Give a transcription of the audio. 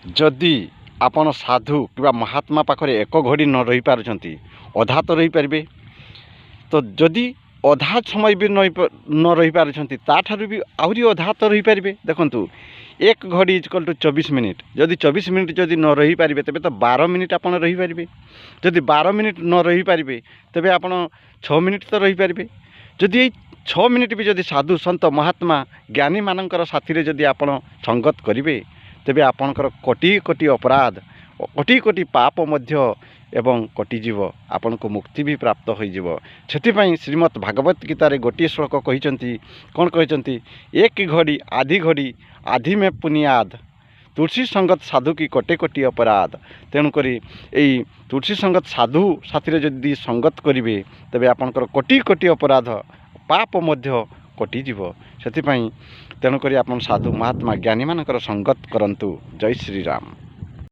जदि आपण साधु कि महात्मा पाखरे एक घड़ी न रही पारुछंती अधा तो रही पारिबे। तो जदि अधा समय भी न रही पारुछंती ताठारु भी आहुरी अधा तो रही पारिबे। देखंतु एक घड़ी इक्वल टू 24 मिनिट। जदि 24 मिनिट जदि न रही पारिबे तेबे तो 12 मिनिट आपण रही पारिबे। जदि 12 मिनिट न रही पारिबे तेबे आपण 6 मिनिट तो रही पारिबे। जदि 6 मिनिट भी जदि साधु सन्त महात्मा ज्ञानी मानकर साथी रे जदि आपण संगत करिवे तेबे आपणकर कोटि कोटि अपराध कोटि कोटि पाप मध्य एवं कटिजीव आपण को मुक्ति भी प्राप्त होइजिव। सेथिपई श्रीमद् भागवत गीतार गोटे श्लोक कहिसंती कौन कहिसंती एक घड़ी आधी में पुनियाद तुलसी संगत साधु की कोटे कोटि अपराध। तेणुकरी यही तुलसी संगत साधु साथी जदि संगत करिवे तेबे आपणकर कोटि कोटि अपराध पाप मध्य कटिजीव। सेथिपई तेणुकरी आपण साधु महात्मा ज्ञानी मानकर संगत करंतु। जय श्री राम।